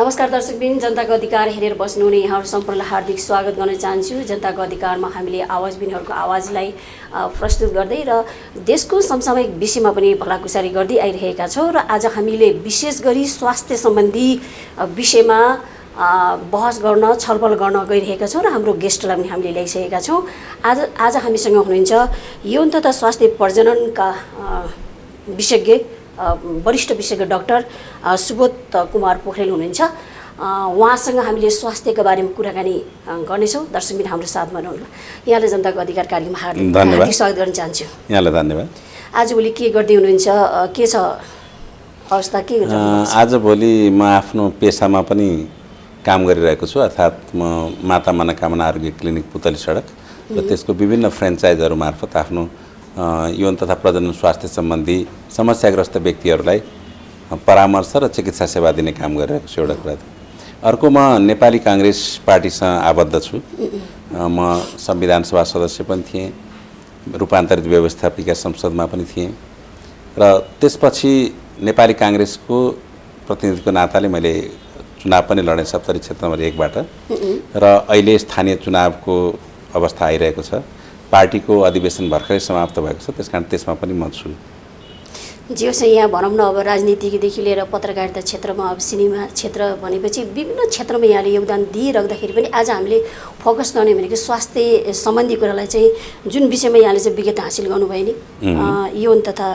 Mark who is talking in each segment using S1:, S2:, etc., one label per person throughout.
S1: नमस्कार दर्शकबिन, जनताको अधिकार हेरेर बस्नुहुने यहाँहरू सम्पूर्णलाई हार्दिक स्वागत गर्न चाहन्छु। जनताको अधिकारमा हामीले आवाजबिनहरूको आवाजलाई प्रस्तुत गर्दै र देशको समसामयिक विषयमा पनि भलाकुसारी गर्दै आइरहेका छौँ र आज हामीले विशेष गरी स्वास्थ्य सम्बन्धी विषयमा बहस गर्न छलफल गर्न गइरहेका छौँ र हाम्रो गेस्टलाई पनि हामीले ल्याइसकेका छौँ। आज हामीसँग हुनुहुन्छ यौन तथा स्वास्थ्य प्रजननका विशेषज्ञ वरिष्ठ विशेषज्ञ डाक्टर सुबोध कुमार पोखरेल हुनुहुन्छ। उहाँसँग हामीले स्वास्थ्यको बारेमा कुराकानी गर्नेछौँ। दर्शकबिन हाम्रो साथमा रहनु। यहाँले जनताको अधिकार कार्यक्रममा हार्दिक स्वागत गर्न चाहन्छु।
S2: यहाँलाई धन्यवाद।
S1: आजभोलि के गर्दै हुनुहुन्छ, के छ अवस्था, के
S2: आजभोलि म आफ्नो पेसामा पनि काम गरिरहेको छु, अर्थात् म माता मनोकामना आरोग्य क्लिनिक पुतली सडक र त्यसको विभिन्न फ्रेन्चाइजहरू मार्फत आफ्नो यौन तथा प्रजनन स्वास्थ्य सम्बन्धी समस्याग्रस्त व्यक्तिहरूलाई परामर्श र चिकित्सा सेवा दिने काम गरिरहेको छु। एउटा कुरा अर्को, म नेपाली काङ्ग्रेस पार्टीसँग आबद्ध छु। म संविधान सभा सदस्य पनि थिएँ, रूपान्तरित व्यवस्थापिका संसदमा पनि थिएँ र त्यसपछि नेपाली काङ्ग्रेसको प्रतिनिधिको नाताले मैले चुनाव पनि लडेँ सप्तरी क्षेत्र नम्बर 1 बाट र अहिले स्थानीय चुनावको अवस्था आइरहेको छ। पार्टीको अधिवेशन भर्खरै समाप्त भएको छ, त्यसकारण त्यसमा पनि म छु।
S1: जे होस्, यहाँ भनौँ न, अब राजनीतिदेखि लिएर पत्रकारिता क्षेत्रमा, अब सिनेमा क्षेत्र भनेपछि विभिन्न क्षेत्रमा यहाँले योगदान दिइराख्दाखेरि पनि आज हामीले फोकस गर्ने भनेको स्वास्थ्य सम्बन्धी कुरालाई चाहिँ, जुन विषयमा यहाँले चाहिँ विज्ञता हासिल गर्नुभयो नि, यौन तथा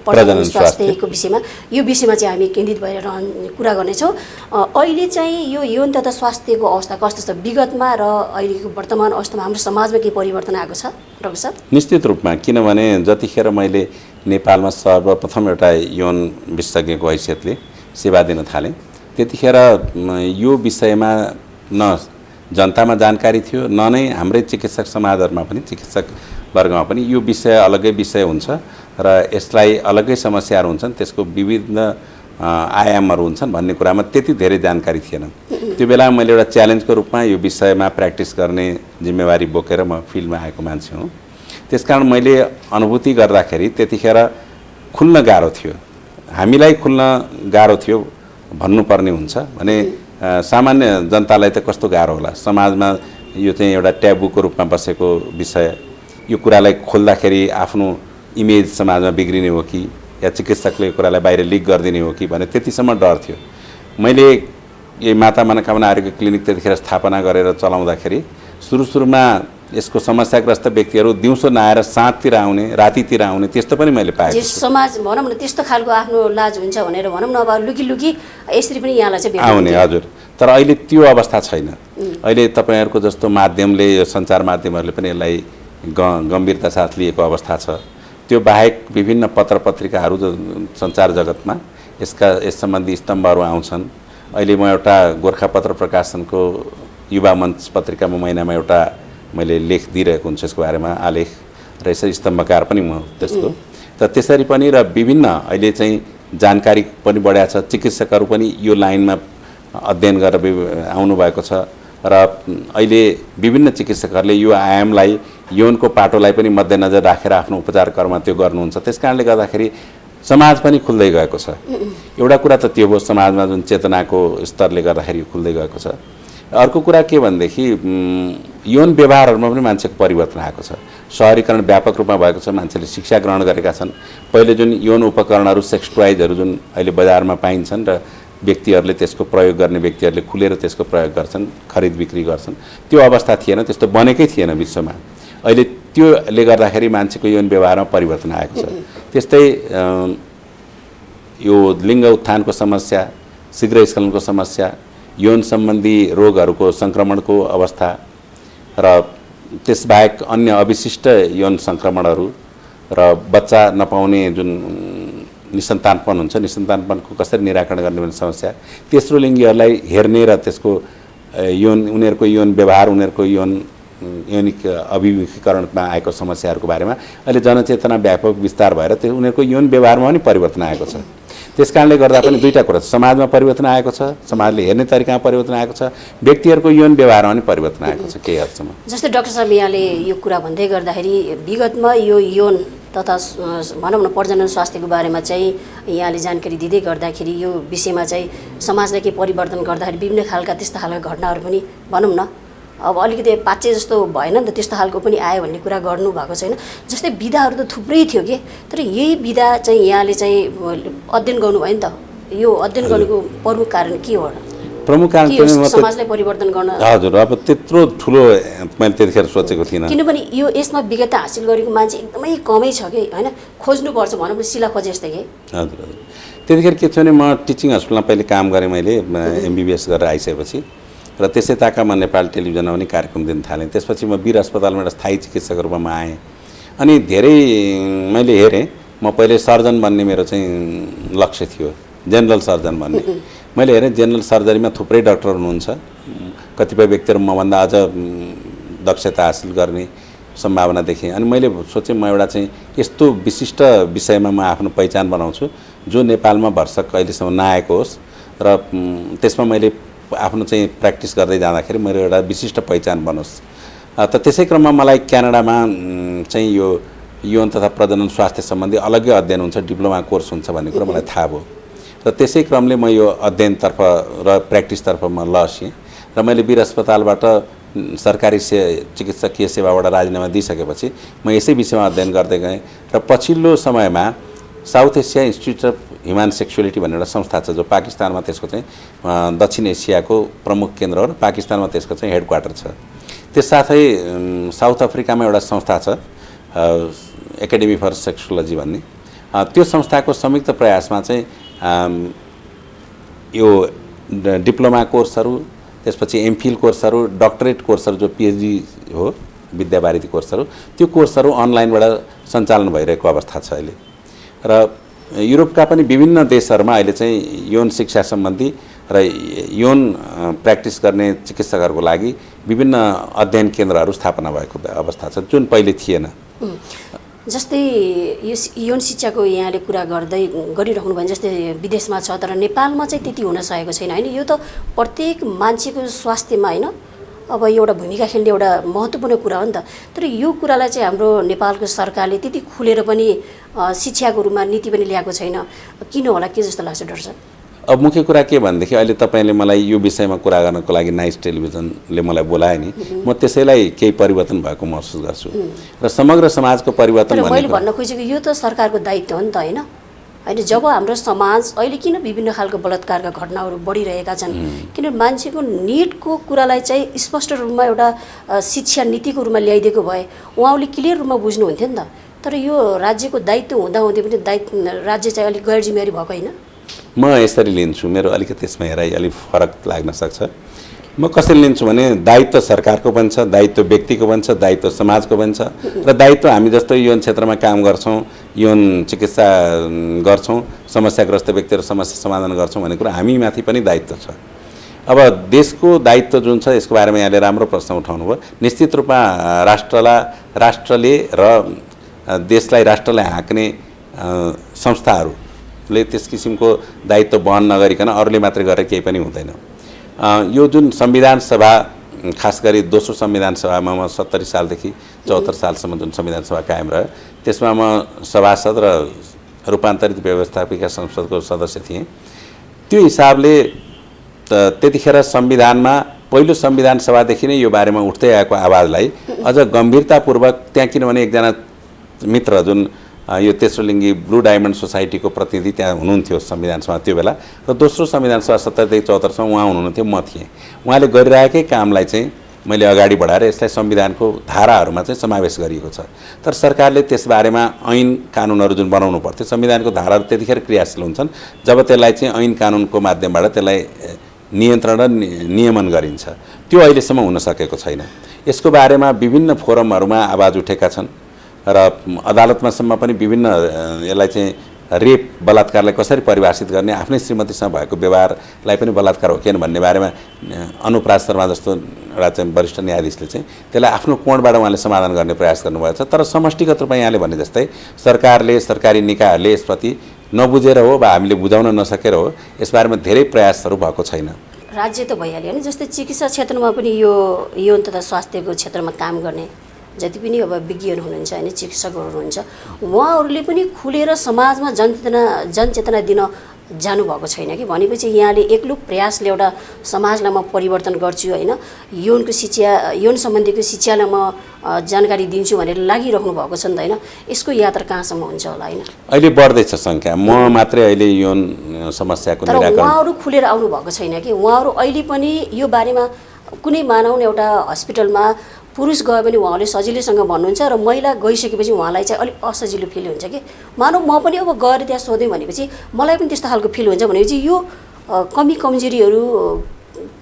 S1: प्रजनन स्वास्थ्यको विषयमा, यो विषयमा चाहिँ हामी केन्द्रित भएर कुरा गर्नेछौँ। अहिले चाहिँ यो यौन तथा स्वास्थ्यको अवस्था कस्तो छ विगतमा र अहिलेको वर्तमान अवस्थामा हाम्रो समाजमा के परिवर्तन आएको छ डाक्टर साहब?
S2: निश्चित रूपमा, किनभने जतिखेर मैले नेपालमा सर्वप्रथम एउटा यौन विशेषज्ञको हैसियतले सेवा दिन थालेँ, त्यतिखेर यो विषयमा न जनतामा जानकारी थियो, न नै हाम्रै चिकित्सक समाजहरूमा पनि, चिकित्सक वर्गमा पनि यो विषय अलग्गै विषय हुन्छ र यसलाई अलग्गै समस्याहरू हुन्छन्, त्यसको विभिन्न आयामहरू हुन्छन् भन्ने कुरामा त्यति धेरै जानकारी थिएन। त्यो बेला मैले एउटा च्यालेन्जको रूपमा यो विषयमा प्र्याक्टिस गर्ने जिम्मेवारी बोकेर म फिल्डमा आएको मान्छे हुँ। त्यसकारण मैले अनुभूति गर्दाखेरि त्यतिखेर खुल्न गाह्रो थियो, हामीलाई खुल्न गाह्रो थियो भन्नुपर्ने हुन्छ भने सामान्य जनतालाई त कस्तो गाह्रो होला। समाजमा यो चाहिँ एउटा ट्याबुको रूपमा बसेको विषय, यो कुरालाई खोल्दाखेरि आफ्नो इमेज समाजमा बिग्रिने हो कि या चिकित्सकले यो कुरालाई बाहिर लिक गरिदिने हो कि भने त्यतिसम्म डर थियो। मैले यो माता मनोकामना आरोग्य क्लिनिक त्यतिखेर स्थापना गरेर चलाउँदाखेरि सुरुमा यसको समस्याग्रस्त व्यक्तिहरू दिउँसो नआएर साँझतिर आउने, रातितिर आउने, त्यस्तो पनि मैले पाएँ।
S1: समाज भनौँ न त्यस्तो खालको आफ्नो लाज हुन्छ भनेर भनौँ न, अब लुकी यसरी पनि यहाँलाई चाहिँ
S2: आउने। हजुर, तर अहिले त्यो अवस्था छैन। अहिले तपाईँहरूको जस्तो माध्यमले, यो सञ्चार माध्यमहरूले पनि यसलाई गम्भीरता साथ लिएको अवस्था छ। त्यो बाहेक विभिन्न पत्र पत्रिकाहरू जो सञ्चार जगतमा यस सम्बन्धी स्तम्भहरू आउँछन्। अहिले म एउटा गोर्खापत्र प्रकाशनको युवा मञ्च पत्रिकामा महिनामा एउटा मैले लेख दिइरहेको हुन्छु यसको बारेमा, आलेख र यसरी स्तम्भकार पनि म त्यसको। त त्यसरी पनि र विभिन्न अहिले चाहिँ जानकारी पनि बढाएको छ, चिकित्सकहरू पनि यो लाइनमा अध्ययन गरेर आउनुभएको छ र अहिले विभिन्न चिकित्सकहरूले यो आयामलाई, यौनको पाटोलाई पनि मध्यनजर राखेर आफ्नो उपचार कर्म त्यो गर्नुहुन्छ। त्यस कारणले गर्दाखेरि समाज पनि खुल्दै गएको छ। एउटा कुरा त त्यो हो, समाजमा जुन चेतनाको स्तरले गर्दाखेरि खुल्दै गएको छ। अर्को कुरा के भनेदेखि यौन व्यवहारहरूमा पनि मान्छेको परिवर्तन आएको छ। सहरीकरण व्यापक रूपमा भएको छ, मान्छेले शिक्षा ग्रहण गरेका छन्। पहिले जुन यौन उपकरणहरू, सेक्स टोइजहरू जुन अहिले बजारमा पाइन्छन् र व्यक्तिहरूले त्यसको प्रयोग गर्ने व्यक्तिहरूले खुलेर त्यसको प्रयोग गर्छन्, खरिद बिक्री गर्छन्, त्यो अवस्था थिएन, त्यस्तो बनेकै थिएन विश्वमा। अहिले त्योले गर्दाखेरि मान्छेको यौन व्यवहारमा परिवर्तन आएको छ। त्यस्तै यो लिङ्ग उत्थानको समस्या, शीघ्र स्खलनको समस्या, यौन सम्बन्धी रोगहरूको सङ्क्रमणको अवस्था र त्यसबाहेक अन्य अविशिष्ट यौन सङ्क्रमणहरू र बच्चा नपाउने जुन निसन्तानपन हुन्छ, निसन्तानपनको कसरी निराकरण गर्ने भन्ने समस्या, तेस्रो लिङ्गीहरूलाई हेर्ने र त्यसको उनीहरूको यौन व्यवहार, उनीहरूको यौनिक अभिमुखीकरणमा आएको समस्याहरूको बारेमा अहिले जनचेतना व्यापक विस्तार भएर त्यो उनीहरूको यौन व्यवहारमा पनि परिवर्तन आएको छ। त्यस कारणले गर्दा पनि दुईटा कुरा छ, समाजमा परिवर्तन आएको छ, समाजले हेर्ने तरिकामा परिवर्तन आएको छ, व्यक्तिहरूको यौन व्यवहारमा पनि परिवर्तन आएको छ केही हदसम्म।
S1: जस्तै डाक्टर साहब, यहाँले यो कुरा भन्दै गर्दाखेरि विगतमा यो यौन तथा भनौँ न प्रजनन स्वास्थ्यको बारेमा चाहिँ यहाँले जानकारी दिँदै गर्दाखेरि यो विषयमा चाहिँ समाजलाई के परिवर्तन गर्दाखेरि विभिन्न खालका त्यस्ता खालका घटनाहरू पनि भनौँ न अब अलिकति पाच्चे जस्तो भएन नि त, त्यस्तो खालको पनि आयो भन्ने कुरा गर्नुभएको छैन। जस्तै विधाहरू त थुप्रै थियो कि, तर यही विधा चाहिँ यहाँले चाहिँ अध्ययन गर्नुभयो नि त, यो अध्ययन गर्नुको प्रमुख कारण के हो?
S2: प्रमुख कारण
S1: समाजलाई परिवर्तन गर्न।
S2: हजुर, अब त्यत्रो ठुलो मैले त्यतिखेर सोचेको थिइनँ,
S1: किनभने यो यसमा विज्ञता हासिल गरेको मान्छे एकदमै कमै छ कि होइन, खोज्नुपर्छ भनौँ न, शिला खोजे जस्तै कि।
S2: हजुर हजुर, त्यतिखेर के थियो भने म टिचिङ हस्पिटलमा पहिले काम गरेँ मैले MBBS गरेर आइसकेपछि, र त्यसै ताकामा नेपाल टेलिभिजनमा पनि कार्यक्रम दिन थालेँ। त्यसपछि म वीर अस्पतालमा एउटा स्थायी चिकित्सक रूपमा आएँ अनि धेरै मैले हेरेँ। म पहिले सर्जन बन्ने मेरो चाहिँ लक्ष्य थियो, जेनरल सर्जन बन्ने। मैले हेरेँ जेनरल सर्जरीमा थुप्रै डाक्टर हुनुहुन्छ, कतिपय व्यक्तिहरू मभन्दा अझ दक्षता हासिल गर्ने सम्भावना देखेँ। अनि मैले सोचेँ म एउटा चाहिँ यस्तो विशिष्ट विषयमा म आफ्नो पहिचान बनाउँछु जो नेपालमा भरसक अहिलेसम्म नआएको होस्, र त्यसमा मैले आफ्नो चाहिँ प्र्याक्टिस गर्दै जाँदाखेरि मेरो एउटा विशिष्ट पहिचान बनोस्। त त्यसै क्रममा मलाई क्यानाडामा चाहिँ यो यौन तथा प्रजनन स्वास्थ्य सम्बन्धी अलग्गै अध्ययन हुन्छ, डिप्लोमा कोर्स हुन्छ भन्ने कुरा मलाई थाहा भयो। र त्यसै क्रमले म यो अध्ययनतर्फ र प्र्याक्टिसतर्फ म लसिएँ र मैले वीर अस्पतालबाट सरकारी चिकित्सकीय सेवाबाट राजीनामा दिइसकेपछि म यसै विषयमा अध्ययन गर्दै गएँ। र पछिल्लो समयमा south Asia institute of human sexuality भन्ने एउटा संस्था छ जो पाकिस्तानमा त्यसको चाहिँ दक्षिण एसियाको प्रमुख केन्द्र हो र पाकिस्तानमा त्यसको चाहिँ हेडक्वार्टर छ। त्यस साथै साउथ अफ्रिकामा एउटा संस्था छ एकाडेमी फर सेक्सोलोजी भन्ने, त्यो संस्थाको संयुक्त प्रयासमा चाहिँ यो डिप्लोमा कोर्सहरू, त्यसपछि MPhil कोर्सहरू, डक्टरेट कोर्सहरू जो PhD हो विद्यावारिधि कोर्सहरू, त्यो कोर्सहरू अनलाइनबाट सञ्चालन भइरहेको अवस्था छ अहिले। र युरोपका पनि विभिन्न देशहरूमा अहिले चाहिँ यौन शिक्षा सम्बन्धी र यौन प्र्याक्टिस गर्ने चिकित्सकहरूको लागि विभिन्न अध्ययन केन्द्रहरू स्थापना भएको अवस्था छ जुन पहिले थिएन।
S1: जस्तै यो यौन शिक्षाको यहाँले कुरा गरिराख्नु भयो, जस्तै विदेशमा छ तर नेपालमा चाहिँ त्यति हुन सकेको छैन होइन। यो त प्रत्येक मान्छेको स्वास्थ्यमा होइन अब एउटा भूमिका खेल्ने एउटा महत्त्वपूर्ण कुरा हो नि त। तर यो कुरालाई चाहिँ हाम्रो नेपालको सरकारले त्यति खुलेर पनि शिक्षाको रूपमा नीति पनि ल्याएको छैन, किन होला, के जस्तो लाग्छ डाक्टर साहब?
S2: अब मुख्य कुरा के भनेदेखि अहिले तपाईँले मलाई यो विषयमा कुरा गर्नको लागि नाइस टेलिभिजनले मलाई बोलाए नि, म त्यसैलाई केही परिवर्तन भएको महसुस गर्छु र समग्र समाजको परिवर्तन भन्ने
S1: मैले भन्न खोजेको यो त सरकारको दायित्व हो नि त होइन। होइन जब हाम्रो समाज अहिले किन विभिन्न खालको बलात्कारका घटनाहरू बढिरहेका छन्, किन मान्छेको निडको कुरालाई चाहिँ स्पष्ट रूपमा एउटा शिक्षा नीतिको रूपमा ल्याइदिएको भए उहाँले क्लियर रूपमा बुझ्नुहुन्थ्यो नि त। तर यो राज्यको दायित्व हुँदाहुँदै पनि राज्य चाहिँ अलिक गैर जिम्मेवारी भएको होइन।
S2: म यसरी लिन्छु, मेरो अलिकति त्यसमा हेराइ अलिक फरक लाग्न सक्छ। म कसरी लिन्छु भने दायित्व सरकारको पनि छ, दायित्व व्यक्तिको पनि छ, दायित्व समाजको पनि छ, र दायित्व हामी जस्तो यौन क्षेत्रमा काम गर्छौँ, यौन चिकित्सा गर्छौँ, समस्याग्रस्त व्यक्तिहरू समस्या समाधान गर्छौँ भन्ने कुरा हामीमाथि पनि दायित्व छ। अब देशको दायित्व जुन छ यसको बारेमा यहाँले राम्रो प्रश्न उठाउनु भयो। निश्चित रूपमा राष्ट्रले र देशलाई राष्ट्रलाई हाँक्ने संस्थाहरूले त्यस किसिमको दायित्व वहन नगरिकन अरूले मात्रै गरेर केही पनि हुँदैन। यो जुन संविधान सभा, खास गरी दोस्रो संविधान सभामा म 70 सालदेखि 74 सालसम्म जुन संविधान सभा कायम रह्यो त्यसमा म सभासद र रूपान्तरित व्यवस्थापिका संसदको सदस्य थिएँ। त्यो हिसाबले त्यतिखेर संविधानमा पहिलो संविधान सभादेखि नै यो बारेमा उठ्दै आएको आवाजलाई अझ गम्भीरतापूर्वक त्यहाँ, किनभने एकजना मित्र जुन यो तेस्रो लिङ्गी ब्लू डायमन्ड सोसाइटीको प्रतिनिधि त्यहाँ हुनुहुन्थ्यो संविधान सभा त्यो बेला, र दोस्रो संविधान सभा 70 देखि 74सम्म उहाँ हुनुहुन्थ्यो, म थिएँ। उहाँले गरिरहेकै कामलाई चाहिँ मैले अगाडि बढाएर यसलाई संविधानको धाराहरूमा चाहिँ समावेश गरिएको छ। तर सरकारले त्यसबारेमा ऐन कानुनहरू जुन बनाउनु पर्थ्यो, संविधानको धाराहरू त्यतिखेर क्रियाशील हुन्छन् जब त्यसलाई चाहिँ ऐन कानुनको माध्यमबाट त्यसलाई नियन्त्रण र नियमन गरिन्छ। त्यो अहिलेसम्म हुन सकेको छैन। यसको बारेमा विभिन्न फोरमहरूमा आवाज उठेका छन् र अदालतमा सम्म पनि विभिन्न यसलाई चाहिँ रेप बलात्कारलाई कसरी परिभाषित गर्ने, आफ्नै श्रीमतीसँग भएको व्यवहारलाई पनि बलात्कार हो कि भन्ने बारेमा अनुपराज शर्मा जस्तो एउटा चाहिँ वरिष्ठ न्यायाधीशले चाहिँ त्यसलाई आफ्नो कोणबाट उहाँले समाधान गर्ने प्रयास गर्नुभएको छ। तर समष्टिगत रूपमा यहाँले भने जस्तै सरकारले, सरकारी निकायहरूले यसप्रति नबुझेर हो वा हामीले बुझाउन नसकेर हो यसबारेमा धेरै प्रयासहरू भएको छैन।
S1: राज्य त भइहाल्यो नि, जस्तै चिकित्सा क्षेत्रमा पनि यो यौन तथा स्वास्थ्यको क्षेत्रमा काम गर्ने जति पनि अब विज्ञहरू हुनुहुन्छ होइन चिकित्सकहरू हुनुहुन्छ उहाँहरूले पनि खुलेर समाजमा जनचेतना दिन जानुभएको छैन कि भनेपछि यहाँले एक्लो प्रयासले एउटा समाजलाई म परिवर्तन गर्छु होइन यौन सम्बन्धीको शिक्षालाई म जानकारी दिन्छु भनेर लागिराख्नु भएको छ नि त होइन यसको यात्रा कहाँसम्म हुन्छ होला होइन
S2: अहिले बढ्दैछ सङ्ख्या म मात्रै अहिले यौन समस्याको
S1: तर
S2: निराकरण
S1: उहाँहरू खुलेर आउनु भएको छैन कि उहाँहरू अहिले पनि यो बारेमा कुनै मानौँ एउटा हस्पिटलमा पुरुष गयो भने उहाँले सजिलैसँग भन्नुहुन्छ र महिला गइसकेपछि उहाँलाई चाहिँ अलिक असजिलो फिल हुन्छ कि मानौँ म पनि अब गएर त्यहाँ सोधेँ भनेपछि मलाई पनि त्यस्तो खालको फिल हुन्छ भनेपछि यो कमी कमजोरीहरू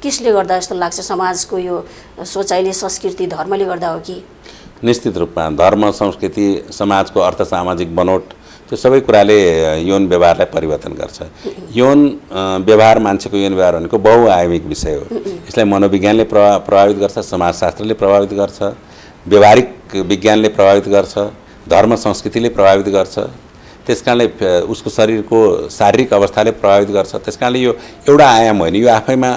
S1: किसले गर्दा जस्तो लाग्छ समाजको यो सोचाइले संस्कृति धर्मले गर्दा हो कि
S2: निश्चित रूपमा धर्म संस्कृति समाजको अर्थ सामाजिक बनोट त्यो सबै कुराले यौन व्यवहारलाई परिवर्तन गर्छ यौन व्यवहार मान्छेको यौन व्यवहार भनेको बहुआयामिक विषय हो यसलाई मनोविज्ञानले प्रभावित गर्छ समाजशास्त्रले प्रभावित गर्छ व्यवहारिक विज्ञानले प्रभावित गर्छ धर्म संस्कृतिले प्रभावित गर्छ त्यसकारणले उसको शरीरको शारीरिक अवस्थाले प्रभावित गर्छ त्यसकारणले यो एउटा आयाम होइन यो आफैमा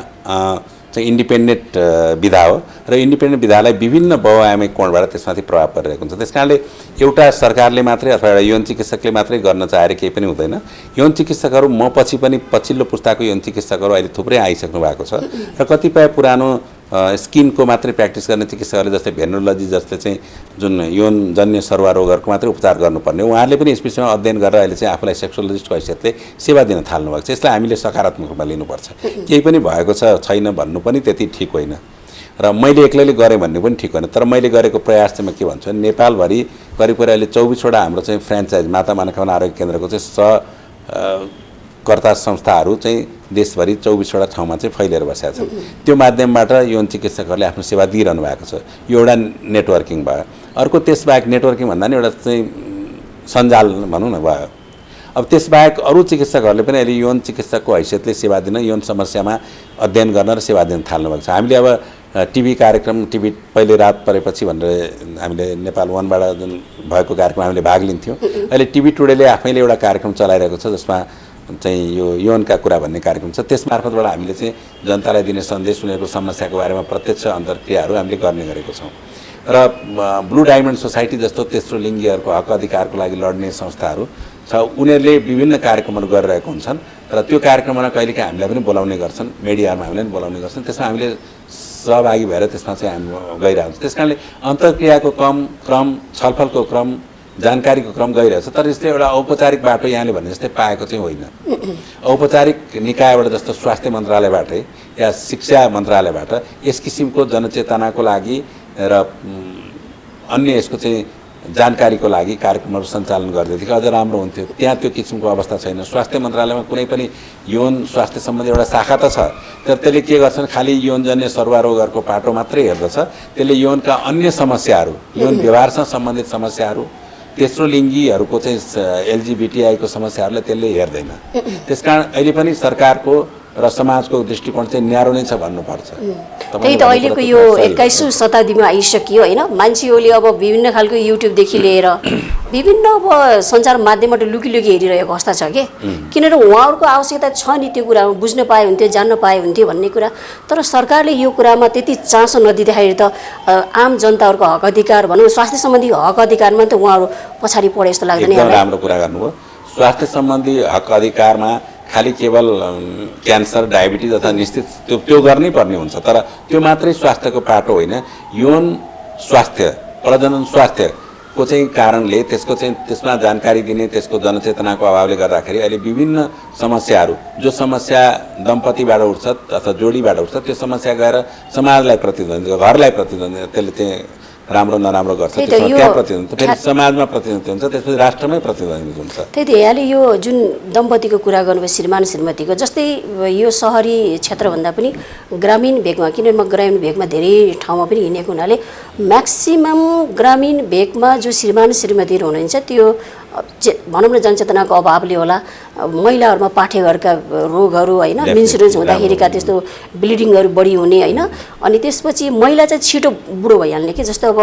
S2: चाहिँ इन्डिपेन्डेन्ट विधा हो र इन्डिपेन्डेन्ट विधालाई विभिन्न बहुआयामिक कोणबाट त्यसमाथि प्रभाव परिरहेको हुन्छ त्यसकारणले एउटा सरकारले मात्रै अथवा एउटा यौन चिकित्सकले मात्रै गर्न चाहेर केही पनि हुँदैन यौन चिकित्सकहरू म पछि पनि पछिल्लो पुस्ताको यौन चिकित्सकहरू अहिले थुप्रै आइसक्नु भएको छ र कतिपय पुरानो स्किनको मात्रै प्र्याक्टिस गर्ने चिकित्सकहरूले जस्तै भेनोलोजी जसले चाहिँ जुन यौनजन्य सरुवा रोगहरूको मात्रै उपचार गर्नुपर्ने उहाँहरूले पनि यस विषयमा अध्ययन गरेर अहिले चाहिँ आफूलाई सेक्सोलोजिस्टको हैसियतले सेवा दिन थाल्नु भएको छ यसलाई हामीले सकारात्मक रूपमा लिनुपर्छ केही पनि भएको छैन भन्नु पनि त्यति ठिक होइन र मैले एक्लैले गरेँ भन्ने पनि ठिक होइन तर मैले गरेको प्रयास चाहिँ म के भन्छु भने नेपालभरि करिब अहिले 24वटा हाम्रो चाहिँ फ्रेन्चाइज माता मानवखना आरोग्य केन्द्रको चाहिँ कर्ता संस्थाहरू चाहिँ देशभरि 24वटा ठाउँमा चाहिँ फैलिएर बसेका छन् त्यो माध्यमबाट यौन चिकित्सकहरूले आफ्नो सेवा दिइरहनु भएको छ यो एउटा नेटवर्किङ भयो अर्को त्यसबाहेक नेटवर्किङ भन्दा नि एउटा चाहिँ सञ्जाल भनौँ न भयो अब त्यसबाहेक अरू चिकित्सकहरूले पनि अहिले यौन चिकित्सकको हैसियतले सेवा दिन यौन समस्यामा अध्ययन गर्न र सेवा दिन थाल्नु भएको छ हामीले अब टिभी कार्यक्रम टिभी पहिले रात परेपछि भनेर हामीले नेपाल वनबाट जुन भएको कार्यक्रम हामीले भाग लिन्थ्यौँ अहिले टिभी टुडेले आफैले एउटा कार्यक्रम चलाइरहेको छ जसमा चाहिँ यो यौनका कुरा भन्ने कार्यक्रम छ त्यसमार्फतबाट हामीले चाहिँ जनतालाई दिने सन्देश उनीहरूको समस्याको बारेमा प्रत्यक्ष अन्तर्क्रियाहरू हामीले गर्ने गरेको छौँ र ब्लू डायमन्ड सोसाइटी जस्तो तेस्रो लिङ्गीहरूको हक अधिकारको लागि लड्ने संस्थाहरू छ उनीहरूले विभिन्न कार्यक्रमहरू गरिरहेको हुन्छन् र त्यो कार्यक्रममा कहिलेकाहीँ हामीलाई पनि बोलाउने गर्छन् मिडियामा हामीलाई पनि बोलाउने गर्छन् त्यसमा हामीले सहभागी भएर त्यसमा चाहिँ हामी गइरहेको हुन्छ त्यसकारणले अन्तर्क्रियाको क्रम छलफलको क्रम जानकारीको क्रम गइरहेछ तर यसले एउटा औपचारिक बाटो यहाँले भने जस्तै पाएको चाहिँ होइन औपचारिक निकायबाट जस्तो स्वास्थ्य मन्त्रालयबाटै या शिक्षा मन्त्रालयबाट यस किसिमको जनचेतनाको लागि र अन्य यसको चाहिँ जानकारीको लागि कार्यक्रमहरू सञ्चालन गर्दैथियो अझ राम्रो हुन्थ्यो त्यहाँ त्यो किसिमको अवस्था छैन स्वास्थ्य मन्त्रालयमा कुनै पनि यौन स्वास्थ्य सम्बन्धी एउटा शाखा त छ तर त्यसले के गर्छन् खालि यौनजन्य सरुवा रोगहरूको पाटो मात्रै हेर्दछ त्यसले यौनका अन्य समस्याहरू यौन व्यवहारसँग सम्बन्धित समस्याहरू तेस्रो लिङ्गीहरूको चाहिँ एलजिबिटिआईको समस्याहरूलाई त्यसले हेर्दैन त्यसकारण अहिले पनि सरकारको र समाजको दृष्टिकोण चाहिँ न्यारो नै छ भन्नुपर्छ
S1: त्यही त अहिलेको यो 21औं शताब्दीमा आइसक्यो होइन मान्छेहरूले अब विभिन्न खालको युट्युबदेखि लिएर विभिन्न अब सञ्चार माध्यमबाट लुकी हेरिरहेको अवस्था छ किनभने उहाँहरूको आवश्यकता छ नि त्यो कुरामा बुझ्न पाए हुन्थ्यो जान्न पाए हुन्थ्यो भन्ने कुरा तर सरकारले यो कुरामा त्यति चासो नदिँदाखेरि त आम जनताहरूको हक अधिकार भनौँ स्वास्थ्य सम्बन्धी हक अधिकारमा त उहाँहरू पछाडि पढे जस्तो लाग्दैन
S2: एकदम राम्रो कुरा गर्नुभयो स्वास्थ्य सम्बन्धी हक अधिकारमा खालि केवल क्यान्सर डायबिटिज अथवा निश्चित त्यो गर्नै पर्ने हुन्छ तर त्यो मात्रै स्वास्थ्यको पाटो होइन यौन स्वास्थ्य प्रजनन स्वास्थ्यको चाहिँ कारणले त्यसको चाहिँ त्यसमा जानकारी दिने त्यसको जनचेतनाको अभावले गर्दाखेरि अहिले विभिन्न समस्याहरू जो समस्या दम्पतिबाट उठ्छ अथवा जोडीबाट उठ्छ त्यो समस्या गएर समाजलाई प्रतिद्वन्दी घरलाई प्रतिद्वन्दी त्यसले चाहिँ राम्रो नराम्रो गर्छ त्यहाँ प्रतिनिधित्व फेरि समाजमा प्रतिनिधित्व हुन्छ त्यसपछि राष्ट्रमै प्रतिनिधित्व हुन्छ
S1: त्यही त यहाँले यो जुन दम्पतिको कुरा गर्नुभयो श्रीमान श्रीमतीको जस्तै यो सहरी क्षेत्रभन्दा पनि ग्रामीण भेगमा किनभने म ग्रामीण भेगमा धेरै ठाउँमा पनि हिँडेको हुनाले म्याक्सिमम ग्रामीण भेगमा जो श्रीमान श्रीमतीहरू हुनुहुन्छ त्यो भनौँ न जनचेतनाको अभावले होला महिलाहरूमा पाठेघरका रोगहरू होइन इन्सुरेन्स हुँदाखेरिका त्यस्तो ब्लिडिङहरू बढी हुने होइन अनि त्यसपछि महिला चाहिँ छिटो बुढो भइहाल्ने कि जस्तो अब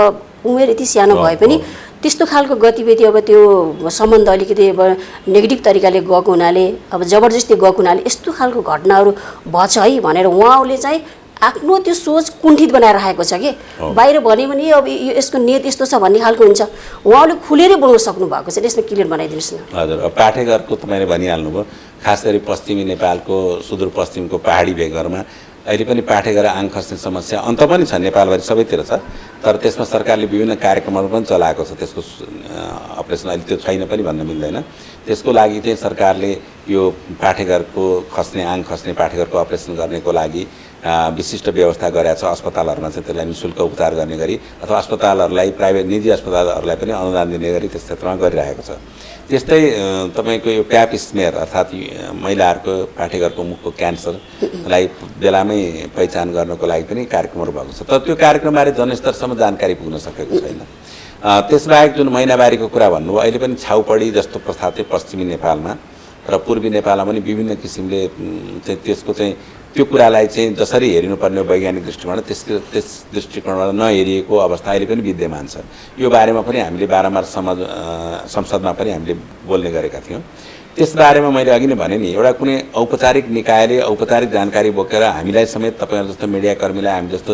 S1: उमेर यति सानो भए पनि त्यस्तो खालको गतिविधि अब त्यो सम्बन्ध अलिकति अब नेगेटिभ तरिकाले गएको हुनाले अब जबरजस्ती गएको हुनाले यस्तो खालको घटनाहरू भएछ है भनेर उहाँहरूले चाहिँ आफ्नो त्यो सोच कुण्ठित बनाएर राखेको छ कि बाहिर भन्यो भने अब यसको नियत यस्तो छ भन्ने खालको हुन्छ। उहाँले खुलेरै बोल्न सक्नु भएको छ, यसमा क्लियर बनाइदिनुहोस् न।
S2: हजुर, पाठेघरको तपाईँले भनिहाल्नुभयो, खास गरी पश्चिमी नेपालको सुदूरपश्चिमको पहाडी भेगहरूमा अहिले पनि पाठेघर आङ खस्ने समस्या अन्त पनि छ, नेपालभरि सबैतिर छ। तर त्यसमा सरकारले विभिन्न कार्यक्रमहरू पनि चलाएको छ, त्यसको अपरेसन अहिले त्यो छैन पनि भन्न मिल्दैन। त्यसको लागि चाहिँ सरकारले यो पाठेघरको खस्ने आङ खस्ने पाठेघरको अपरेसन गर्नेको लागि विशिष्ट व्यवस्था गरेको छ। अस्पतालहरूमा चाहिँ त्यसलाई निःशुल्क उपचार गर्ने गरी अथवा अस्पतालहरूलाई प्राइभेट निजी अस्पतालहरूलाई पनि अनुदान दिने गरी त्यस क्षेत्रमा गरिरहेको छ। त्यस्तै तपाईँको यो प्याप स्मेयर अर्थात् महिलाहरूको पाठेघरको मुखको क्यान्सरलाई बेलामै पहिचान गर्नको लागि पनि कार्यक्रमहरू भएको छ। तर त्यो कार्यक्रमबारे जनस्तरसम्म जानकारी पुग्न सकेको छैन। त्यसबाहेक जुन महिनावारीको कुरा भन्नुभयो, अहिले पनि छाउपडी जस्तो प्रथा चाहिँ पश्चिमी नेपालमा र पूर्वी नेपालमा पनि विभिन्न किसिमले चाहिँ त्यसको चाहिँ त्यो कुरालाई चाहिँ जसरी हेरिनुपर्ने वैज्ञानिक दृष्टिकोण त्यस दृष्टिकोणबाट नहेरिएको अवस्था अहिले पनि विद्यमान छ। यो बारेमा पनि हामीले बारम्बार संसदमा पनि हामीले बोल्ने गरेका थियौँ। त्यस बारेमा मैले अघि नै भने नि, एउटा कुनै औपचारिक निकायले औपचारिक जानकारी बोकेर हामीलाई समेत तपाईँहरू जस्तो मिडियाकर्मीलाई हामी जस्तो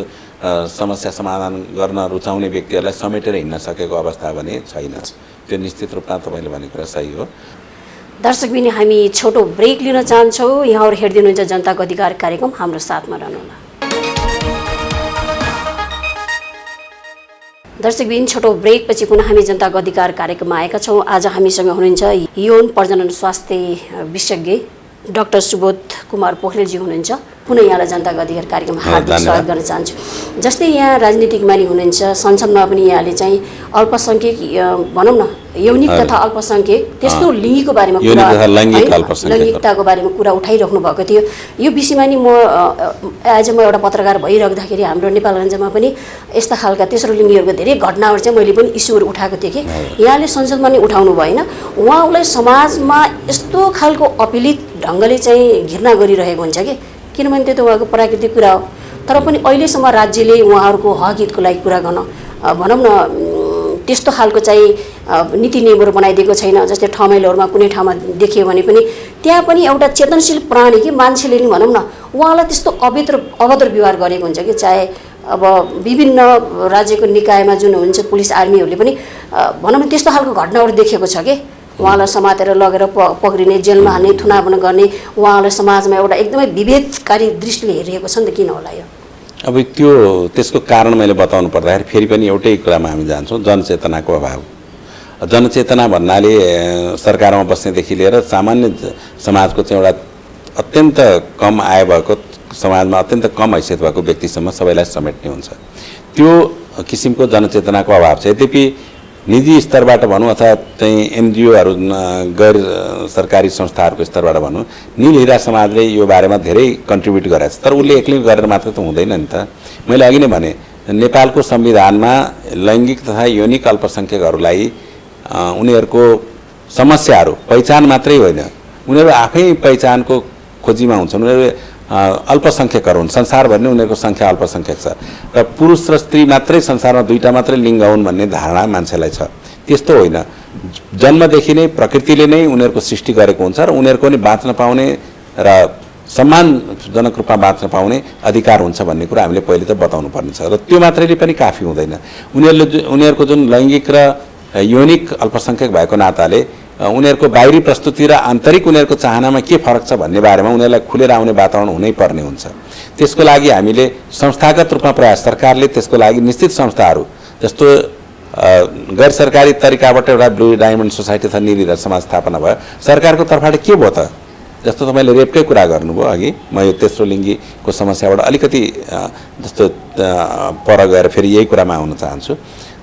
S2: समस्या समाधान गर्न रुचाउने व्यक्तिहरूलाई समेटेर हिँड्न सकेको अवस्था भने छैन। त्यो निश्चित रूपमा तपाईँले भनेको कुरा सही हो।
S1: दर्शकबिन, हामी छोटो ब्रेक लिन चाहन्छौँ। यहाँहरू हेर्दै हुनुहुन्छ जनताको अधिकार कार्यक्रम, हाम्रो साथमा रहनुहोला। दर्शकबिन, छोटो ब्रेकपछि पुनः हामी जनताको अधिकार कार्यक्रममा आएका छौँ। आज हामीसँग हुनुहुन्छ यौन प्रजनन स्वास्थ्य विशेषज्ञ डाक्टर सुबोध कुमार पोखरेलजी हुनुहुन्छ। पुनः यहाँलाई जनताको अधिकार कार्यक्रममा हार्दिक स्वागत गर्न चाहन्छु। जस्तै यहाँ राजनीतिकमा नि हुनुहुन्छ, संसदमा पनि यहाँले चाहिँ अल्पसङ्ख्यक भनौँ न यौनिक तथा अल्पसङ्ख्यक त्यस्तो लिङ्गीको बारेमा लैङ्गिकताको बारेमा कुरा उठाइराख्नु भएको थियो। यो विषयमा नि आज म एउटा पत्रकार भइराख्दाखेरि हाम्रो नेपालगञ्जमा पनि यस्ता खालका तेस्रो लिङ्गीहरूको धेरै घटनाहरू चाहिँ मैले पनि इस्युहरू उठाएको थिएँ कि यहाँले संसदमा नि उठाउनु भएन। उहाँलाई समाजमा यस्तो खालको अपीडित ढङ्गले चाहिँ घृणा गरिरहेको हुन्छ कि, किनभने त्यो त उहाँको प्राकृतिक कुरा हो। तर पनि अहिलेसम्म राज्यले उहाँहरूको हक हितको लागि कुरा गर्न भनौँ न त्यस्तो खालको चाहिँ नीति नियमहरू बनाइदिएको छैन। जस्तै ठमेलहरूमा कुनै ठाउँमा देखियो भने पनि त्यहाँ पनि एउटा चेतनशील प्राणी कि मान्छेले नि भनौँ न उहाँलाई त्यस्तो अभद्र व्यवहार गरेको हुन्छ कि, चाहे अब विभिन्न राज्यको निकायमा जुन हुन्छ पुलिस आर्मीहरूले पनि भनौँ न त्यस्तो खालको घटनाहरू देखेको छ कि उहाँलाई समातेर लगेर पक्रिने, जेलमा हाल्ने, थुनाबना गर्ने, उहाँलाई समाजमा एउटा एकदमै विभेदकारी दृष्टिले हेरिएको छ नि त। किन होला यो?
S2: अब त्यसको कारण मैले बताउनु पर्दाखेरि फेरि पनि एउटै कुरामा हामी जान्छौँ, जनचेतनाको अभाव। जनचेतना भन्नाले सरकारमा बस्नेदेखि लिएर सामान्य समाजको चाहिँ एउटा अत्यन्त कम आय भएको, समाजमा अत्यन्त कम हैसियत भएको व्यक्तिसम्म सबैलाई समेट्ने हुन्छ। त्यो किसिमको जनचेतनाको अभाव छ। यद्यपि निजी स्तरबाट भनौँ अथवा चाहिँ एनजिओहरू गैर सरकारी संस्थाहरूको स्तरबाट भनौँ, नील हिरा समाजले यो बारेमा धेरै कन्ट्रिब्युट गरेको छ। तर उसले एक्लै गरेर मात्र त हुँदैन नि त। मैले अघि नै भने नेपालको संविधानमा लैङ्गिक तथा यौनिक अल्पसङ्ख्यकहरूलाई उनीहरूको समस्याहरू पहिचान मात्रै होइन, उनीहरू आफै पहिचानको खोजीमा हुन्छन्। उनीहरू अल्पसङ्ख्यकहरू हुन्, संसारभरि नै उनीहरूको सङ्ख्या अल्पसङ्ख्यक छ र पुरुष र स्त्री मात्रै संसारमा दुईटा मात्रै लिङ्ग हुन् भन्ने धारणा मान्छेलाई छ। त्यस्तो होइन। जन्मदेखि नै प्रकृतिले नै उनीहरूको सृष्टि गरेको हुन्छ र उनीहरूको नि बाँच्न पाउने र सम्मानजनक रूपमा बाँच्न पाउने अधिकार हुन्छ भन्ने कुरा हामीले पहिले त बताउनु पर्ने छ। र त्यो मात्रैले पनि काफी हुँदैन। उनीहरूको जुन लैङ्गिक र यौनिक अल्पसङ्ख्यक भएको नाताले उनीहरूको बाहिरी प्रस्तुति र आन्तरिक उनीहरूको चाहनामा के फरक छ भन्ने बारेमा उनीहरूलाई खुलेर आउने वातावरण हुनैपर्ने हुन्छ। त्यसको लागि हामीले संस्थागत रूपमा प्रयास, सरकारले त्यसको लागि निश्चित संस्थाहरू जस्तो गैर सरकारी तरिकाबाट एउटा ब्लू डायमन्ड सोसाइटी अथवा नील हिरा समाज स्थापना भयो। सरकारको तर्फबाट के भयो त? जस्तो तपाईँले रेपकै कुरा गर्नुभयो अघि, म यो तेस्रो लिङ्गीको समस्याबाट अलिकति जस्तो पर गएर फेरि यही कुरामा आउन चाहन्छु।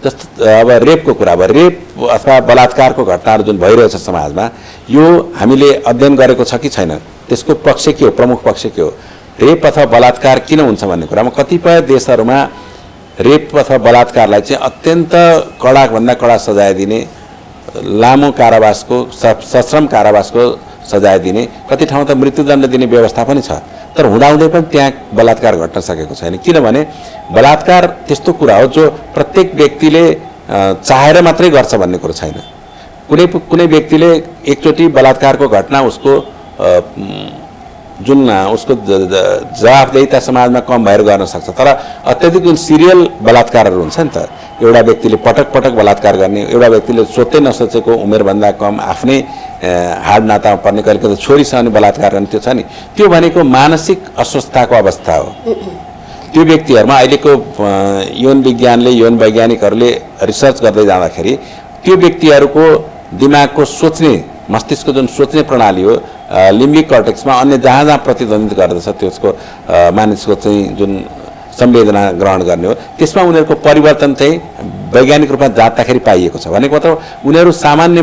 S2: जस्तो अब रेपको कुरा, अब रेप अथवा बलात्कारको घटनाहरू जुन भइरहेछ समाजमा, यो हामीले अध्ययन गरेको छ कि छैन, त्यसको पक्ष के हो, प्रमुख पक्ष के हो, रेप अथवा बलात्कार किन हुन्छ भन्ने कुरामा कतिपय देशहरूमा रेप अथवा बलात्कारलाई चाहिँ अत्यन्त कडाभन्दा कडा सजाय दिने, लामो कारावासको सश्रम कारावासको सजाय दिने, कति ठाउँ त मृत्युदण्ड दिने व्यवस्था पनि छ। तर हुँदाहुँदै पनि त्यहाँ बलात्कार घट्न सकेको छैन। किनभने बलात्कार त्यस्तो कुरा हो जो प्रत्येक व्यक्तिले चाहेर मात्रै गर्छ भन्ने कुरो छैन। कुनै व्यक्तिले एकचोटि बलात्कारको घटना उसको जुन उसको जवाफदेहिता समाजमा कम भएर गर्न सक्छ। तर अत्यधिक जुन सिरियल बलात्कारहरू हुन्छ नि त, एउटा व्यक्तिले पटक पटक बलात्कार गर्ने, एउटा व्यक्तिले सोच्दै नसोचेको उमेरभन्दा कम आफ्नै हाड नातामा पर्ने, कहिले कहिले छोरीसँग नि बलात्कार गर्ने, त्यो छ नि, त्यो भनेको मानसिक अस्वस्थताको अवस्था हो। त्यो व्यक्तिहरूमा अहिलेको यौन विज्ञानले, यौन वैज्ञानिकहरूले रिसर्च गर्दै जाँदाखेरि त्यो व्यक्तिहरूको दिमागको सोच्ने, मस्तिष्कको जुन सोच्ने प्रणाली हो लिम्बिक कर्टेक्समा अन्य जहाँ जहाँ प्रतिद्वन्दित गर्दछ त्यसको मानिसको चाहिँ जुन संवेदना ग्रहण गर्ने हो, त्यसमा उनीहरूको परिवर्तन चाहिँ वैज्ञानिक रूपमा जाँच्दाखेरि पाइएको छ। भनेको मतलब उनीहरू सामान्य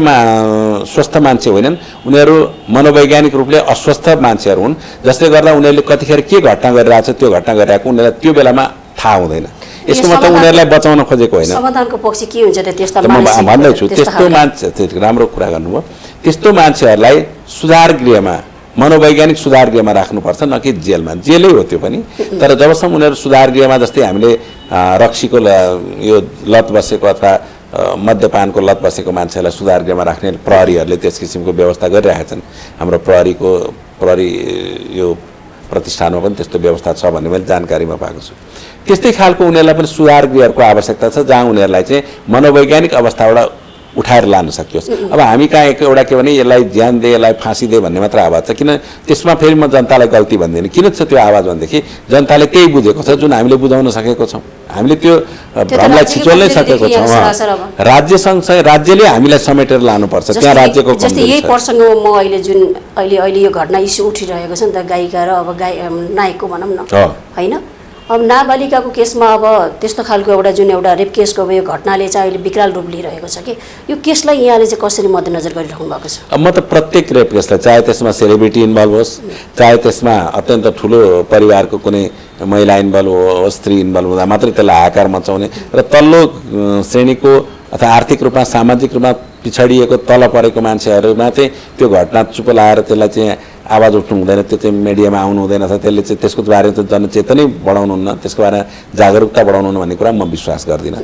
S2: स्वस्थ मान्छे होइनन्, उनीहरू मनोवैज्ञानिक रूपले अस्वस्थ मान्छेहरू हुन्, जसले गर्दा उनीहरूले कतिखेर के घटना गरिरहेको छ, त्यो घटना गरिरहेको उनीहरूलाई त्यो बेलामा थाहा हुँदैन। यसको मतलब उनीहरूलाई बचाउन खोजेको होइन।
S1: समाधानको पक्ष के हुन्छ त त्यस्ता
S2: म भन्दैछु, त्यस्तो मान्छे, राम्रो कुरा गर्नुभयो, त्यस्तो मान्छेहरूलाई सुधार गृहमा, मनोवैज्ञानिक सुधार गृहमा राख्नुपर्छ, न कि जेलमा। जेलै हो त्यो पनि, तर जबसम्म उनीहरू सुधार गृहमा, जस्तै हामीले रक्सीको यो लत बसेको अथवा मद्यपानको लत बसेको मान्छेलाई सुधार गृहमा राख्ने प्रहरीहरूले त्यस किसिमको व्यवस्था गरिरहेका छन्। हाम्रो प्रहरी यो प्रतिष्ठानमा पनि त्यस्तो व्यवस्था छ भन्ने मैले जानकारीमा पाएको छु। त्यस्तै खालको उनीहरूलाई पनि सुधार गृहहरूको आवश्यकता छ, जहाँ उनीहरूलाई चाहिँ मनोवैज्ञानिक अवस्थाबाट उठाएर लान सकियोस्। अब हामी कहाँ एउटा के भने यसलाई ज्यान दे, यसलाई फाँसी दे भन्ने मात्र आवाज छ। किन त्यसमा फेरि म जनतालाई गल्ती भन्दिनँ। किन छ त्यो आवाज भनेदेखि जनताले त्यही बुझेको छ जुन हामीले बुझाउन सकेको छौँ। हामीले त्यो भ्रमलाई छिचोल्नै सकेको छौँ। राज्यले हामीलाई समेटेर लानुपर्छ, त्यहाँ राज्यको
S1: जस्तै यही प्रसङ्गमा म अहिले यो घटना इस्यु उठिरहेको छ नि त, गायिका र अब नायकको भनौँ न, होइन? अब नाबालिकाको केसमा अब त्यस्तो खालको एउटा रेप केसको अब यो घटनाले चाहिँ अहिले विकराल रूप लिइरहेको छ कि यो केसलाई यहाँले चाहिँ कसरी मध्यनजर गरिराख्नु भएको छ?
S2: अब म त प्रत्येक रेप केसलाई, चाहे त्यसमा सेलिब्रिटी इन्भल्भ होस्, चाहे त्यसमा अत्यन्त ठुलो परिवारको कुनै महिला इन्भल्भ होस्, स्त्री इन्भल्भ हुँदा मात्रै त्यसलाई हाहाकार मचाउने र तल्लो श्रेणीको अथवा आर्थिक रूपमा, सामाजिक रूपमा पिछडिएको तल परेको मान्छेहरूमा चाहिँ त्यो घटना चुप लाएर त्यसलाई चाहिँ आवाज उठ्नु हुँदैन, त्यो चाहिँ मिडियामा आउनु हुँदैन, अथवा त्यसले चाहिँ त्यसको बारेमा चाहिँ जनचेतनै बढाउनुहुन्न, त्यसको बारेमा जागरुकता बढाउनुहुन्न भन्ने कुरा म विश्वास गर्दिनँ।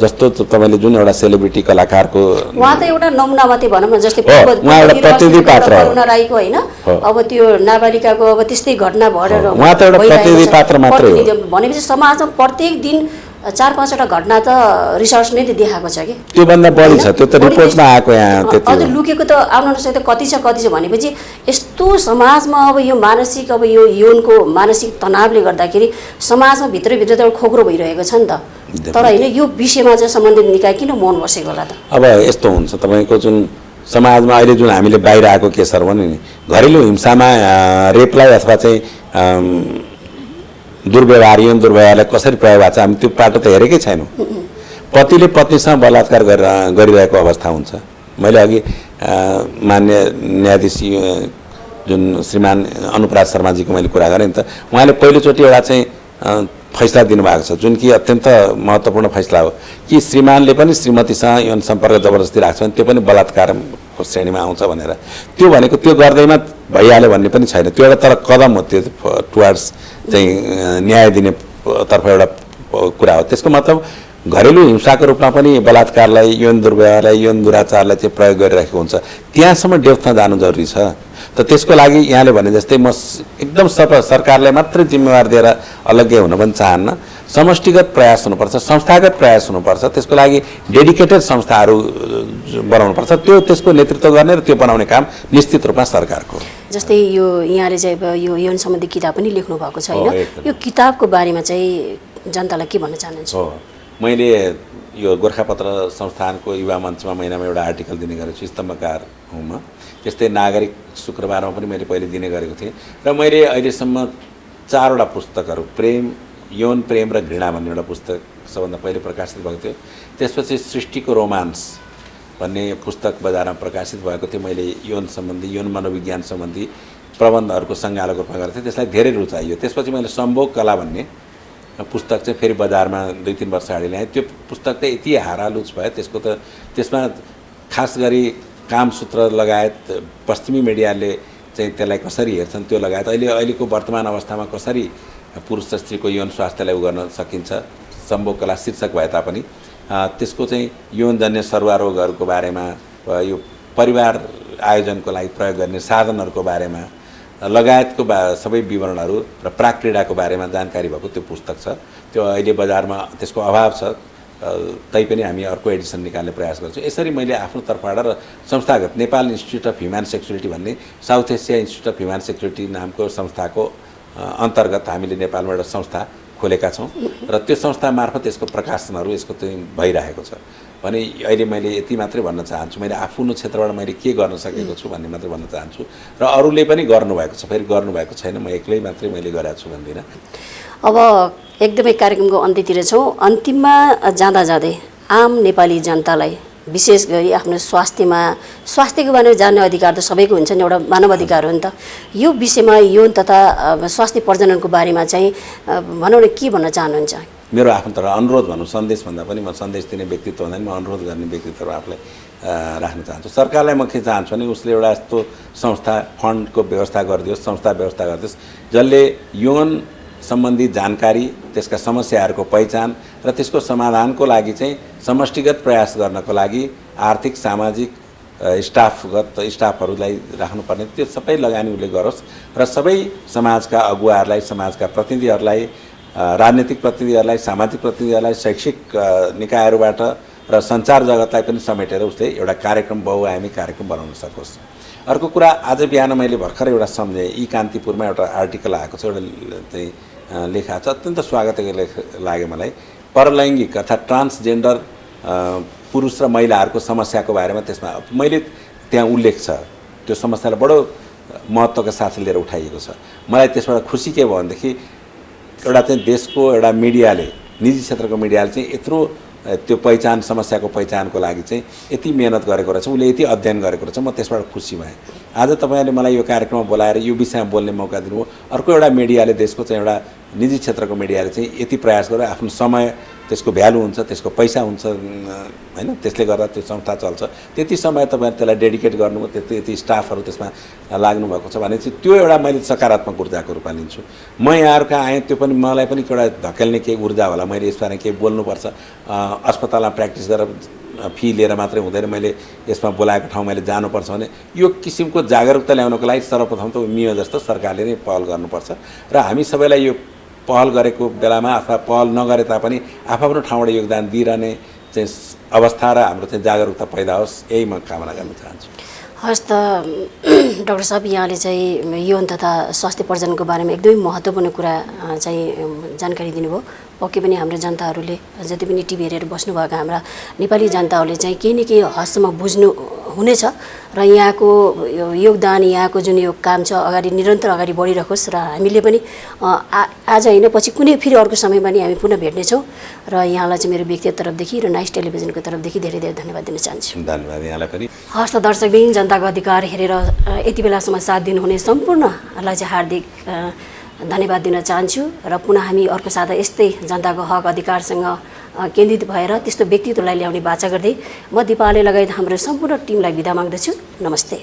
S2: जस्तो तपाईँले जुन एउटा सेलिब्रिटी कलाकारको
S1: उहाँ त एउटा नमुना मात्रै भनौँ न, जस्तै
S2: उहाँ एउटा प्रतिनिधि पात्र हो,
S1: करुणा राईको होइन, अब त्यो नाबालिकाको अब त्यस्तै घटना भएर
S2: उहाँ त एउटा प्रतिनिधि पात्र मात्रै हो।
S1: भनेपछि समाजमा प्रत्येक दिन 4-5वटा घटना त रिसर्च नै देखाएको छ कि
S2: त्योभन्दा बढी छ, त्यो त रिपोर्टमा आएको यहाँ त्यति
S1: अझ लुकेको त आउन नसक्दा कति छ भनेपछि यस्तो समाजमा अब यो मानसिक अब यो यौनको मानसिक तनावले गर्दाखेरि समाजमा भित्रभित्र त खोक्रो भइरहेको छ नि त। तर होइन, यो विषयमा चाहिँ सम्बन्धित निकाय किन मौन बसेको होला त? अब
S2: यस्तो हुन्छ, तपाईँको जुन समाजमा अहिले जुन हामीले बाहिर आएको केसहरू भने नि घरेलु हिंसामा रेपलाई अथवा चाहिँ दुर्व्यवहार, यौन दुर्व्यवहारलाई कसरी प्रयोग भएको छ हामी त्यो पाटो त हेरेकै छैनौँ। पतिले पत्नीसँग बलात्कार गरिरहेको अवस्था हुन्छ। मैले अघि मान्य न्यायाधीश जुन श्रीमान अनुपराज शर्माजीको मैले कुरा गरेँ नि त, उहाँले पहिलोचोटि एउटा चाहिँ फैसला दिनुभएको छ जुन कि अत्यन्त महत्त्वपूर्ण फैसला हो कि श्रीमानले पनि श्रीमतीसँग यौन सम्पर्क जबरजस्ती राख्छ भने त्यो पनि बलात्कारको श्रेणीमा आउँछ भनेर। त्यो भनेको त्यो गर्दैमा भइहाल्यो भन्ने पनि छैन, त्यो एउटा तर कदम हो, त्यो टुवार्ड्स चाहिँ न्याय दिने तर्फ एउटा कुरा हो। त्यसको मतलब घरेलु हिंसाको रूपमा पनि बलात्कारलाई, यौन दुर्व्यवहारलाई, यौन दुराचारलाई चाहिँ प्रयोग गरिरहेको हुन्छ। त्यहाँसम्म डेप्थमा जानु जरुरी छ। त त्यसको लागि यहाँले भने जस्तै म एकदम सरकारलाई मात्रै जिम्मेवार दिएर अलग्गै हुन पनि चाहन्न। समष्टिगत प्रयास हुनुपर्छ, संस्थागत प्रयास हुनुपर्छ। त्यसको लागि डेडिकेटेड संस्थाहरू बनाउनुपर्छ, त्यसको नेतृत्व गर्ने र त्यो बनाउने काम निश्चित रूपमा सरकारको।
S1: जस्तै यो यहाँले चाहिँ यो यौन सम्बन्धी किताब पनि लेख्नु भएको छ होइन, यो किताबको बारेमा चाहिँ जनतालाई के भन्न चाहनुहुन्छ?
S2: मैले यो गोर्खापत्र संस्थानको युवा मञ्चमा महिनामा एउटा आर्टिकल दिने गरेको छु, स्तम्भकार हुँ म। त्यस्तै नागरिक शुक्रबारमा पनि मैले पहिले दिने गरेको थिएँ र मैले अहिलेसम्म 4वटा पुस्तकहरू, यौन प्रेम र घृणा भन्ने एउटा पुस्तक सबभन्दा पहिले प्रकाशित भएको थियो। त्यसपछि सृष्टिको रोमान्स भन्ने पुस्तक बजारमा प्रकाशित भएको थियो। मैले यौन सम्बन्धी, यौन मनोविज्ञान सम्बन्धी प्रबन्धहरूको सङ्गालोको रूपमा गरेको थिएँ, त्यसलाई धेरै रुचाइयो। त्यसपछि मैले सम्भोग कला भन्ने पुस्तक चाहिँ फेरि बजारमा 2-3 वर्ष अगाडि ल्याएँ। त्यो पुस्तक चाहिँ यति हारालुच भयो, त्यसमा खास गरी कामसूत्र लगायत पश्चिमी मिडियाले चाहिँ त्यसलाई कसरी हेर्छन् त्यो लगायत अहिलेको वर्तमान अवस्थामा कसरी पुरुष र स्त्रीको यौन स्वास्थ्यलाई गर्न सकिन्छ, सम्भोग कला शीर्षक भए तापनि त्यसको चाहिँ यौनजन्य सरुवा रोगहरूको बारेमा, यो परिवार आयोजनको लागि प्रयोग गर्ने साधनहरूको बारेमा लगायतको सबै विवरणहरू र प्राक क्रीडाको बारेमा जानकारी भएको त्यो पुस्तक छ। त्यो अहिले बजारमा त्यसको अभाव छ, तैपनि हामी अर्को एडिसन निकाल्ने प्रयास गर्छौँ। यसरी मैले आफ्नो तर्फबाट र संस्थागत Nepal institute of human sexuality भन्ने South Asia institute of human sexuality नामको संस्थाको अन्तर्गत हामीले नेपालबाट संस्था खोलेका छौँ र त्यो संस्था मार्फत यसको प्रकाशनहरू यसको चाहिँ भइरहेको छ। भने अहिले मैले यति मात्रै भन्न चाहन्छु, मैले आफ्नो क्षेत्रबाट मैले के गर्न सकेको छु भन्ने मात्रै भन्न चाहन्छु र अरूले पनि गर्नुभएको छ, फेरि गर्नुभएको छैन, म एक्लै मात्रै मैले गरेको छु भन्दिनँ।
S1: अब एकदमै कार्यक्रमको अन्त्यतिर छौँ। अन्तिममा जाँदा जाँदै आम नेपाली जनतालाई विशेष गरी आफ्नो स्वास्थ्यको बारेमा जान्ने अधिकार त सबैको हुन्छ नि, एउटा मानव अधिकार हो नि त। यो विषयमा यौन तथा स्वास्थ्य प्रजननको बारेमा चाहिँ भनौँ न के भन्न चाहनुहुन्छ?
S2: मेरो आफ्नो तर्फ अनुरोध भनौँ, सन्देश भन्दा पनि म सन्देश दिने व्यक्तित्व हुँदैन, म अनुरोध गर्ने व्यक्तित्व आफूलाई राख्न चाहन्छु। सरकारलाई म के चाहन्छु भने उसले एउटा यस्तो संस्था फन्डको व्यवस्था गरिदियोस्, संस्था व्यवस्था गरिदियोस् जसले यौन सम्बन्धी जानकारी, त्यसका समस्याहरूको पहिचान र त्यसको समाधानको लागि चाहिँ समष्टिगत प्रयास गर्नको लागि आर्थिक सामाजिक स्टाफहरूलाई राख्नुपर्ने त्यो सबै लगानी उसले गरोस् र सबै समाजका अगुवाहरूलाई, समाजका प्रतिनिधिहरूलाई, राजनीतिक प्रतिनिधिहरूलाई, सामाजिक प्रतिनिधिहरूलाई, शैक्षिक निकायहरूबाट र सञ्चार जगतलाई पनि समेटेर उसले एउटा कार्यक्रम, बहुआयामी कार्यक्रम बनाउन सकोस्। अर्को कुरा, आज बिहान मैले भर्खर एउटा सम्झेँ, यी कान्तिपुरमा एउटा आर्टिकल आएको छ, एउटा चाहिँ लेखा छ, अत्यन्त स्वागतको लेख लाग्यो मलाई। परलैङ्गिक अर्थात् ट्रान्सजेन्डर पुरुष र महिलाहरूको समस्याको बारेमा त्यसमा मैले त्यहाँ उल्लेख छ, त्यो समस्यालाई बडो महत्त्वका साथ लिएर उठाइएको छ। मलाई त्यसबाट खुसी के भयो भनेदेखि एउटा चाहिँ देशको एउटा मिडियाले, निजी क्षेत्रको मिडियाले चाहिँ यत्रो त्यो समस्याको पहिचानको लागि चाहिँ यति मेहनत गरेको रहेछ, उसले यति अध्ययन गरेको रहेछ, म त्यसबाट खुसी भएँ। आज तपाईँहरूले मलाई यो कार्यक्रममा बोलाएर यो विषयमा बोल्ने मौका दिनुभयो। अर्को एउटा मिडियाले, देशको चाहिँ एउटा निजी क्षेत्रको मिडियाले चाहिँ यति प्रयास गरेर आफ्नो समय, त्यसको भ्यालु हुन्छ, त्यसको पैसा हुन्छ हैन, त्यसले गर्दा त्यो संस्था चल्छ। त्यति समय तपाईँले त्यसलाई डेडिकेट गर्नुभयो, त्यति स्टाफहरू त्यसमा लाग्नुभएको छ भने चाहिँ त्यो एउटा मैले सकारात्मक ऊर्जाको रूपमा लिन्छु। म यहाँहरूका आएँ, त्यो पनि मलाई पनि एउटा धकेल्ने केही ऊर्जा होला, मैले यसबारे केही बोल्नुपर्छ, अस्पतालमा प्र्याक्टिस गरेर फी लिएर मात्रै हुँदैन, मैले यसमा बोलाएको ठाउँ मैले जानुपर्छ भने यो किसिमको जागरुकता ल्याउनको लागि सर्वप्रथम त मियो जस्तो सरकारले नै पहल गर्नुपर्छ र हामी सबैलाई यो पहल गरेको बेलामा अथवा पहल नगरे तापनि आफ्नो ठाउँबाट योगदान दिइरहने चाहिँ अवस्था र हाम्रो चाहिँ जागरुकता पैदा होस्, यही म कामना गर्न चाहन्छु।
S1: हस् त डाक्टर साहब, यहाँले चाहिँ यौन तथा स्वास्थ्य प्रजननको बारेमा एकदमै महत्त्वपूर्ण कुरा चाहिँ जानकारी दिनुभयो। पक्कै पनि हाम्रो जनताहरूले, जति पनि टिभी हेरेर बस्नुभएका हाम्रा नेपाली जनताहरूले चाहिँ केही न केही हदसम्म बुझ्नु हुनेछ र यहाँको योगदान, यहाँको जुन यो काम छ अगाडि निरन्तर अगाडि बढिरहोस् र हामीले पनि आज होइन पछि कुनै फेरि अर्को समयमा पनि हामी पुनः भेट्नेछौँ र यहाँलाई चाहिँ मेरो व्यक्तिगत तर्फदेखि र नाइस टेलिभिजनको तर्फदेखि धेरै धेरै धन्यवाद दिन चाहन्छु।
S2: धन्यवाद यहाँलाई पनि।
S1: हस् त दर्शकबिन, जनताको अधिकार हेरेर यति बेलासम्म साथ दिनुहुने सम्पूर्णलाई चाहिँ हार्दिक धन्यवाद दिन चाहन्छु र पुनः हामी अर्को साता यस्तै जनताको हक अधिकारसँग केन्द्रित भएर त्यस्तो व्यक्तित्वलाई ल्याउने बाचा गर्दै म दिपाले लगायत हाम्रो सम्पूर्ण टिमलाई बिदा माग्दछु। नमस्ते।